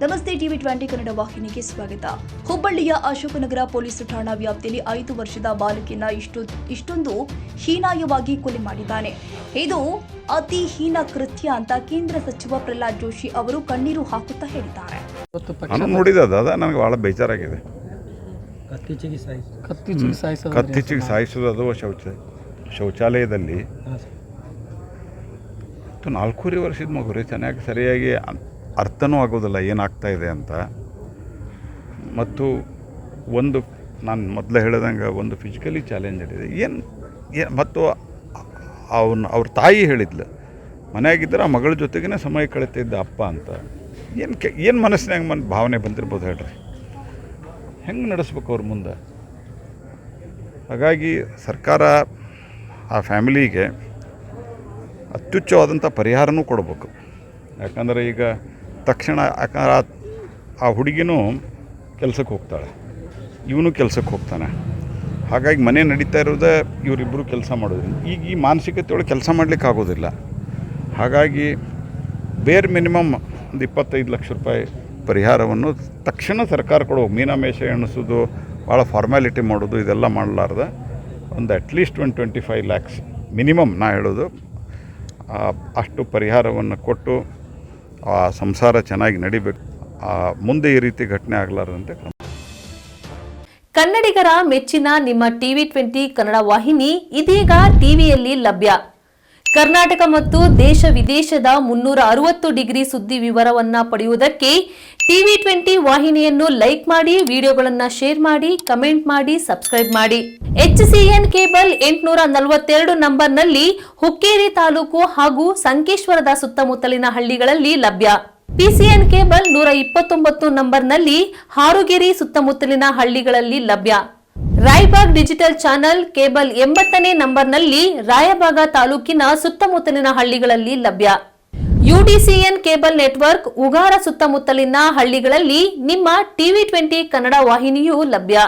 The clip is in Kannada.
ನಮಸ್ತೆ ಟಿವಿ 20 ಕನ್ನಡ ವಾಹಿನಿಗೆ ಸ್ವಾಗತ. ಹುಬ್ಬಳ್ಳಿಯ ಅಶೋಕನಗರ ಪೊಲೀಸ್ ಠಾಣಾ ವ್ಯಾಪ್ತಿಯಲ್ಲಿ 5 ವರ್ಷದ ಬಾಲಕಿಯನ್ನ ಇಷ್ಟೊಂದು ಹೀನಾಯವಾಗಿ ಕೊಲೆ ಮಾಡಿದ್ದಾನೆ. ಇದು ಅತಿ ಹೀನ ಕೃತ್ಯ ಅಂತ ಕೇಂದ್ರ ಸಚಿವ ಪ್ರಹ್ಲಾದ್ ಜೋಶಿ ಅವರು ಕಣ್ಣೀರು ಹಾಕುತ್ತಾ ಹೇಳಿದ್ದಾರೆ. ನಾನು ನೋಡಿದ ನನಗೆ ಭಾಳ ಬೇಜಾರಾಗಿದೆ. ಕತ್ತಿಚಿಗೆ ಸಾಯಿಸೋದು ಅದು ಶೌಚಾಲಯದಲ್ಲಿ 4 ವರ್ಷದ ಮಗು ರೀ. ಚೆನ್ನಾಗಿ ಸರಿಯಾಗಿ ಅರ್ಥನೂ ಆಗೋದಿಲ್ಲ ಏನಾಗ್ತಾ ಇದೆ ಅಂತ. ಮತ್ತು ನಾನು ಮೊದಲೇ ಹೇಳಿದಂಗೆ ಒಂದು ಫಿಸಿಕಲಿ ಚಾಲೆಂಜ್ ಇದೆ. ಮತ್ತು ಅವ್ರ ತಾಯಿ ಹೇಳಿದ್ಲು, ಮನೆಯಾಗಿದ್ದರೆ ಆ ಮಗಳ ಜೊತೆಗೇ ಸಮಯ ಕಳೀತಿದ್ದ ಅಪ್ಪ ಅಂತ. ಏನು ಮನಸ್ಸಿನಾಗ ಭಾವನೆ ಬಂದಿರ್ಬೋದು ಹೇಳ್ರಿ. ಹೆಂಗೆ ನಡೆಸ್ಬೇಕು ಅವ್ರ ಮುಂದೆ? ಹಾಗಾಗಿ ಸರ್ಕಾರ ಆ ಫ್ಯಾಮಿಲಿಗೆ ಅತ್ಯುಚ್ಚವಾದಂಥ ಪರಿಹಾರನೂ ಕೊಡಬೇಕು. ಯಾಕಂದರೆ ಈಗ ತಕ್ಷಣ ಆ ಹುಡುಗಿನೂ ಕೆಲಸಕ್ಕೆ ಹೋಗ್ತಾಳೆ, ಇವನು ಕೆಲಸಕ್ಕೆ ಹೋಗ್ತಾನೆ. ಹಾಗಾಗಿ ಮನೆ ನಡೀತಾ ಇರೋದೇ ಇವರಿಬ್ಬರು ಕೆಲಸ ಮಾಡೋದ್ರಿಂದ ಈಗ ಈ ಮಾನಸಿಕತೆಯೊಳಗೆ ಕೆಲಸ ಮಾಡಲಿಕ್ಕೆ ಆಗೋದಿಲ್ಲ. ಹಾಗಾಗಿ ಬೇರೆ ಮಿನಿಮಮ್ ಒಂದು 25 ಲಕ್ಷ ರೂಪಾಯಿ ಪರಿಹಾರವನ್ನು ತಕ್ಷಣ ಸರ್ಕಾರ ಕೊಡೋ. ಮೀನಾಮೇಷ ಎಣಿಸೋದು, ಭಾಳ ಫಾರ್ಮ್ಯಾಲಿಟಿ ಮಾಡೋದು ಇದೆಲ್ಲ ಮಾಡಲಾರ್ದ ಒಂದು ಅಟ್ಲೀಸ್ಟ್ 25 ಲ್ಯಾಕ್ಸ್ ಮಿನಿಮಮ್ ನಾ ಹೇಳೋದು, ಅಷ್ಟು ಪರಿಹಾರವನ್ನು ಕೊಟ್ಟು ಆ ಸಂಸಾರ ಚೆನ್ನಾಗಿ ನಡಿಬೇಕು. ಮುಂದೆ ಈ ರೀತಿ ಘಟನೆ ಆಗಲಾರದಂತೆ ಕ್ರಮ. ಕನ್ನಡಿಗರ ಮೆಚ್ಚಿನ ನಿಮ್ಮ ಟಿವಿ 20 ಕನ್ನಡ ವಾಹಿನಿ ಇದೀಗ ಟಿವಿಯಲ್ಲಿ ಲಭ್ಯ. ಕರ್ನಾಟಕ ಮತ್ತು ದೇಶ ವಿದೇಶದ 360 ಡಿಗ್ರಿ ಸುದ್ದಿ ವಿವರವನ್ನ ಪಡೆಯುವುದಕ್ಕೆ ಟಿವಿ 20 ವಾಹಿನಿಯನ್ನು ಲೈಕ್ ಮಾಡಿ, ವಿಡಿಯೋಗಳನ್ನು ಶೇರ್ ಮಾಡಿ, ಕಮೆಂಟ್ ಮಾಡಿ, ಸಬ್ಸ್ಕ್ರೈಬ್ ಮಾಡಿ. HCN ಕೇಬಲ್ 842 ನಂಬರ್ನಲ್ಲಿ ಹುಕ್ಕೇರಿ ತಾಲೂಕು ಹಾಗೂ ಸಂಕೇಶ್ವರದ ಸುತ್ತಮುತ್ತಲಿನ ಹಳ್ಳಿಗಳಲ್ಲಿ ಲಭ್ಯ. PCN ಕೇಬಲ್ 129 ನಂಬರ್ನಲ್ಲಿ ಹಾರುಗೆರೆ ಸುತ್ತಮುತ್ತಲಿನ ಹಳ್ಳಿಗಳಲ್ಲಿ ಲಭ್ಯ. ರಾಯಬಾಗ್ ಡಿಜಿಟಲ್ ಚಾನೆಲ್ ಕೇಬಲ್ 80ನೇ ನಂಬರ್ನಲ್ಲಿ ರಾಯಬಾಗ ತಾಲೂಕಿನ ಸುತ್ತಮುತ್ತಲಿನ ಹಳ್ಳಿಗಳಲ್ಲಿ ಲಭ್ಯ. UDCN ಕೇಬಲ್ ನೆಟ್ವರ್ಕ್ ಉಗಾರ ಸುತ್ತಮುತ್ತಲಿನ ಹಳ್ಳಿಗಳಲ್ಲಿ ನಿಮ್ಮ ಟಿವಿ 20 ಕನ್ನಡ ವಾಹಿನಿಯೂ ಲಭ್ಯ.